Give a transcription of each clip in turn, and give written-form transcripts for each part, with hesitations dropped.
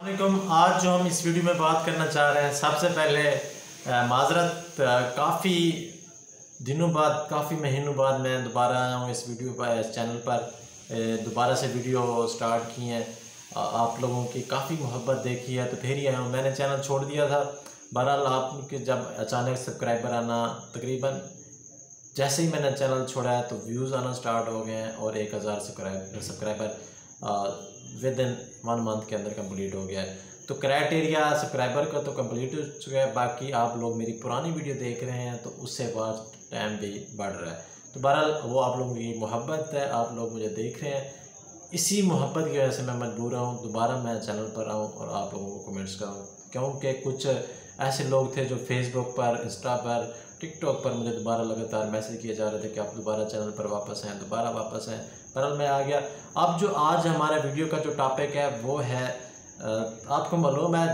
वालेकुम। आज जो हम इस वीडियो में बात करना चाह रहे हैं, सबसे पहले माजरत, काफ़ी दिनों बाद, काफ़ी महीनों बाद मैं दोबारा आया हूँ इस वीडियो पर, इस चैनल पर दोबारा से वीडियो स्टार्ट की हैं। आप लोगों की काफ़ी मोहब्बत देखी है तो फिर ही आया हूँ। मैंने चैनल छोड़ दिया था। बहरहाल आपके जब अचानक सब्सक्राइबर आना, तकरीबन जैसे ही मैंने चैनल छोड़ा है तो व्यूज़ आना स्टार्ट हो गए हैं और 1000 सब्सक्राइबर विद इन 1 मंथ के अंदर कंप्लीट हो गया है। तो क्राइटेरिया सब्सक्राइबर का तो कंप्लीट हो चुका है। बाकी आप लोग मेरी पुरानी वीडियो देख रहे हैं तो उससे वॉच टाइम भी बढ़ रहा है। तो बहरहाल वो आप लोगों की मोहब्बत है, आप लोग मुझे देख रहे हैं। इसी मोहब्बत की वजह से मैं मजबूर हूँ दोबारा मैं चैनल पर आऊँ और आप लोगों को कमेंट्स करूँ, क्योंकि कुछ ऐसे लोग थे जो फेसबुक पर, इंस्टा पर, टिकटॉक पर मुझे दोबारा लगातार मैसेज किए जा रहे थे कि आप दोबारा चैनल पर वापस हैं, दोबारा वापस हैं। बहरहाल मैं आ गया। अब जो आज हमारा वीडियो का जो टॉपिक है वो है, आपको मालूम है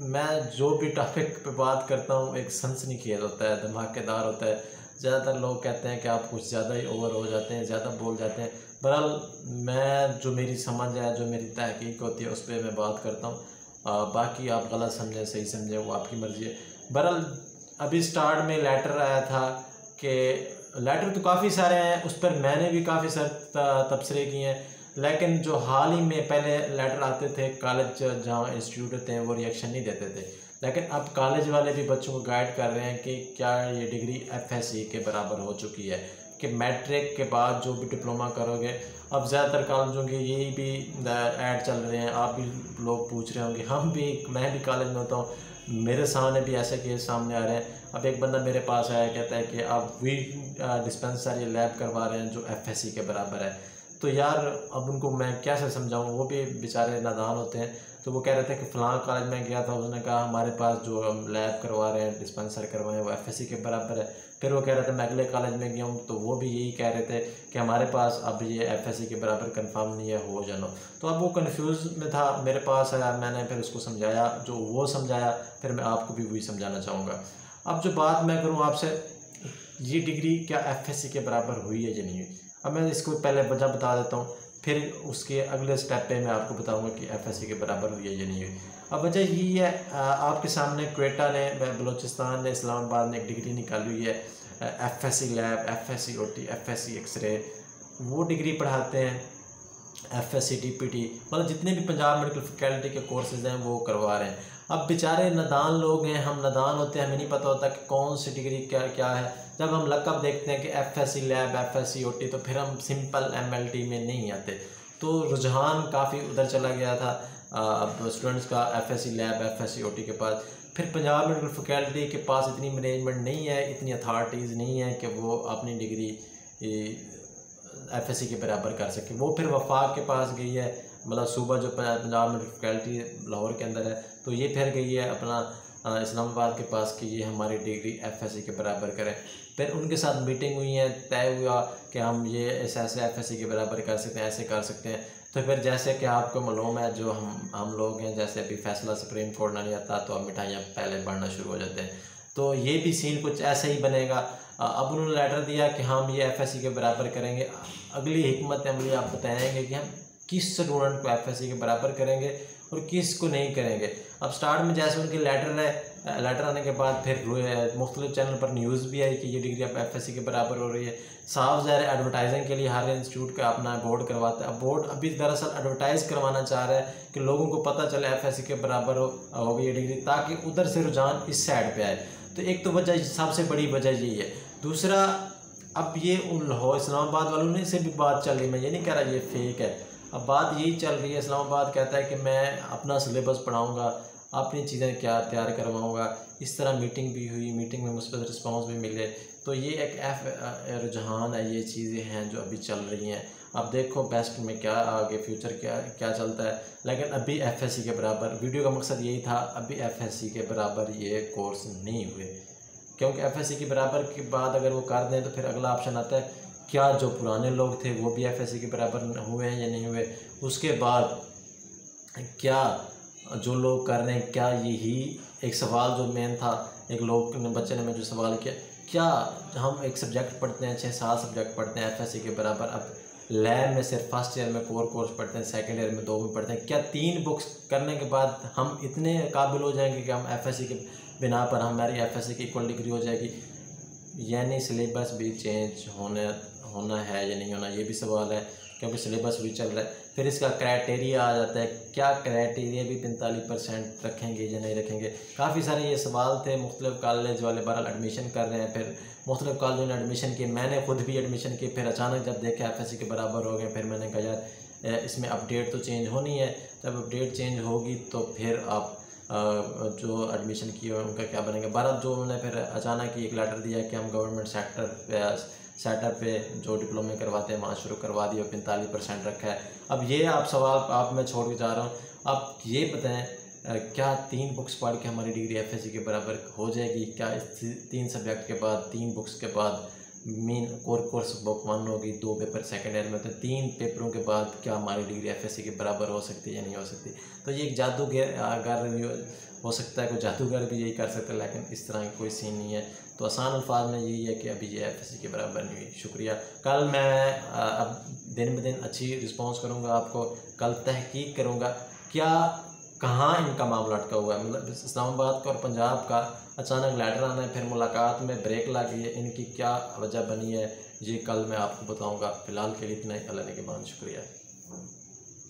मैं जो भी टॉपिक पे बात करता हूँ एक सनसनीखेज होता है, धमाकेदार होता है। ज़्यादातर लोग कहते हैं कि आप कुछ ज़्यादा ही ओवर हो जाते हैं, ज़्यादा बोल जाते हैं। बहरहाल मैं जो मेरी समझ है, जो मेरी तहकीक होती है उस पर मैं बात करता हूँ। बाकी आप गलत समझें, सही समझें, वो आपकी मर्ज़ी है। बहरहाल अभी स्टार्ट में लेटर आया था कि लेटर तो काफ़ी सारे हैं, उस पर मैंने भी काफ़ी सारे तबसरे किए हैं, लेकिन जो हाल ही में पहले लेटर आते थे कॉलेज जहाँ इंस्टीट्यूट होते हैं वो रिएक्शन नहीं देते थे, लेकिन अब कॉलेज वाले भी बच्चों को गाइड कर रहे हैं कि क्या ये डिग्री एफएससी के बराबर हो चुकी है, कि मैट्रिक के बाद जो भी डिप्लोमा करोगे। अब ज़्यादातर कॉलेजों के यही भी ऐड चल रहे हैं, आप भी लोग पूछ रहे होंगे, मैं भी कॉलेज में होता हूँ, मेरे सामने भी ऐसे केस सामने आ रहे हैं। अब एक बंदा मेरे पास आया, कहता है कि आप वी डिस्पेंसर या लैब करवा रहे हैं जो एफएससी के बराबर है। तो यार अब उनको मैं कैसे समझाऊं, वो भी बेचारे नादान होते हैं। तो वो कह रहे थे कि फ़लाँ कॉलेज में गया था, उसने कहा हमारे पास जो हम लैब करवा रहे हैं, डिस्पेंसर करवाए हैं, वो एफएससी के बराबर है। फिर वो कह रहे थे मैं अगले कॉलेज में गया हूँ तो वो भी यही कह रहे थे कि हमारे पास अब ये एफएससी के बराबर कंफर्म नहीं है, हो जानो। तो अब वो कंफ्यूज में था, मेरे पास आया, मैंने फिर उसको समझाया, जो वो समझाया फिर मैं आपको भी वही समझाना चाहूँगा। अब जो बात मैं करूँ आपसे, ये डिग्री क्या एफएससी के बराबर हुई है या नहीं हुई। अब मैं इसको पहले वजह बता देता हूँ, फिर उसके अगले स्टेप पे मैं आपको बताऊंगा कि एफएससी के बराबर हुई है या नहीं हुई। अब वजह यही है, आपके सामने क्वेटा ने, बलूचिस्तान ने, इस्लामाबाद ने एक डिग्री निकाली हुई है, FSc lab, FSc OT, FSc x-ray, वो डिग्री पढ़ाते हैं। एफएससी डीपीटी, मतलब जितने भी पंजाब मेडिकल फैकल्टी के कोर्सेज हैं वो करवा रहे हैं। अब बेचारे नादान लोग हैं, हम नादान होते हैं, हमें नहीं पता होता कि कौन सी डिग्री क्या क्या है। जब हम लकब देखते हैं कि एफएससी लैब, एफएससी ओटी, तो फिर हम सिंपल एमएलटी में नहीं आते। तो रुझान काफ़ी उधर चला गया था अब स्टूडेंट्स का, एफएससी लैब, एफएससी ओटी के पास। फिर पंजाब मेडिकल फैकल्टी के पास इतनी मैनेजमेंट नहीं है, इतनी अथॉरिटीज़ नहीं है कि वो अपनी डिग्री एफएससी के बराबर कर सके। वो फिर वफाक के पास गई है, मतलब सूबा जो पंजाब मेडिकल फैकल्टी लाहौर के अंदर है, तो ये फिर गई है अपना इस्लामाबाद के पास कि ये हमारी डिग्री एफएससी के बराबर करें। फिर उनके साथ मीटिंग हुई है, तय हुआ कि हम ये ऐसे एफएससी के बराबर कर सकते हैं, ऐसे कर सकते हैं। तो फिर जैसे कि आपको मालूम है, जो हम लोग हैं, जैसे अभी फैसला सुप्रीम कोर्ट ना नहीं आता तो अब मिठाइयाँ पहले बढ़ना शुरू हो जाते हैं। तो ये भी सीन कुछ ऐसा ही बनेगा। अब उन्होंने लेटर दिया कि हम ये एफएससी के बराबर करेंगे। अगली हिकमत अमली आप बताएंगे कि हम किस स्टूडेंट को एफएससी के बराबर करेंगे और किस को नहीं करेंगे। अब स्टार्ट में जैसे उनके लेटर है, लेटर आने के बाद फिर मुख्तलिफ चैनल पर न्यूज़ भी आई कि ये डिग्री अब एफएससी के बराबर हो रही है। साफ ज़ाहिर एडवर्टाइजिंग के लिए हर इंस्टीट्यूट का अपना बोर्ड करवाता है। अब बोर्ड अभी दरअसल एडवर्टाइज़ करवाना चाह रहा है कि लोगों को पता चले एफएससी के बराबर हो गई ये डिग्री, ताकि उधर से रुझान इस साइड पर आए। तो एक तो वजह, सबसे बड़ी वजह यही है। दूसरा, अब ये उन लाहौर इस्लामाबाद वालों ने से भी बात चल रही, मैं ये नहीं कह रहा ये फेक है। अब बात यही चल रही है, इस्लामाबाद कहता है कि मैं अपना सिलेबस पढ़ाऊँगा, अपनी चीज़ें क्या तैयार करवाऊँगा। इस तरह मीटिंग भी हुई, मीटिंग में मुस्बत रिस्पांस भी मिले। तो ये एक रुझान है, ये चीज़ें हैं जो अभी चल रही हैं। अब देखो बेस्ट में क्या आगे फ्यूचर क्या क्या चलता है। लेकिन अभी एफएससी के बराबर, वीडियो का मकसद यही था, अभी एफएससी के बराबर ये कोर्स नहीं हुए, क्योंकि एफएससी के बराबर के बाद अगर वो कर दें तो फिर अगला ऑप्शन आता है क्या जो पुराने लोग थे वो भी एफएससी के बराबर हुए हैं या नहीं हुए। उसके बाद क्या जो लोग कर रहे हैं, क्या यही एक सवाल जो मेन था, एक लोग ने, बच्चे ने मैं जो सवाल किया, क्या हम एक सब्जेक्ट पढ़ते हैं, 6-7 सब्जेक्ट पढ़ते हैं एफएससी के बराबर, अब लैब में सिर्फ फर्स्ट ईयर में कोर कोर्स पढ़ते हैं, सेकंड ईयर में 2 में पढ़ते हैं, क्या 3 बुक्स करने के बाद हम इतने काबिल हो जाएंगे कि हम एफएससी के बिना पर हमारी एफएससी की इक्वल डिग्री हो जाएगी? यानी सिलेबस भी चेंज होना है या नहीं होना, ये भी सवाल है, क्योंकि सिलेबस भी चल रहा है। फिर इसका क्राइटेरिया आ जाता है, क्या क्राइटेरिया भी 45% रखेंगे या नहीं रखेंगे? काफ़ी सारे ये सवाल थे। मुख्तलिफ कॉलेज वाले बहरहाल एडमिशन कर रहे हैं, फिर मुख्तलिफ कॉलेजों ने एडमिशन किए, मैंने खुद भी एडमिशन किए, फिर अचानक जब देखा एफएससी के बराबर हो गए, फिर मैंने कहा यार इसमें अपडेट तो चेंज होनी है। जब अपडेट चेंज होगी तो फिर आप जो एडमिशन किए हैं उनका क्या बनेगा? बहरहाल जो उन्होंने फिर अचानक ही एक लेटर दिया कि हम गवर्नमेंट सेटअप पे जो डिप्लोमे करवाते हैं वहाँ शुरू करवा दिया, 45% रखा है। अब ये आप सवाल आप मैं छोड़ के जा रहा हूँ। आप ये बताएं क्या 3 बुक्स पढ़ के हमारी डिग्री एफएससी के बराबर हो जाएगी? क्या इस 3 सब्जेक्ट के बाद, 3 बुक्स के बाद मेन कोर्स बुक 1 होगी, 2 पेपर सेकेंड ईयर में, तो 3 पेपरों के बाद क्या हमारी डिग्री एफएससी के बराबर हो सकती है या नहीं हो सकती? तो ये एक जादूगर हो सकता है, कोई जादूगर भी यही कर सकता है, लेकिन इस तरह की कोई सीन नहीं है। तो आसान अल्फाज में यही है कि अभी ये एफएससी के बराबर नहीं हुई। शुक्रिया। कल मैं अब दिन ब दिन अच्छी रिस्पॉन्स करूँगा, आपको कल तहकीक करूँगा क्या कहाँ इनका मामला अटका हुआ है। मतलब इस्लामाबाद का और पंजाब का अचानक लेटर आना है, फिर मुलाकात में ब्रेक लगी है, इनकी क्या वजह बनी है, ये कल मैं आपको बताऊँगा। फ़िलहाल के लिए इतना ही। अल्लाह के बाद शुक्रिया।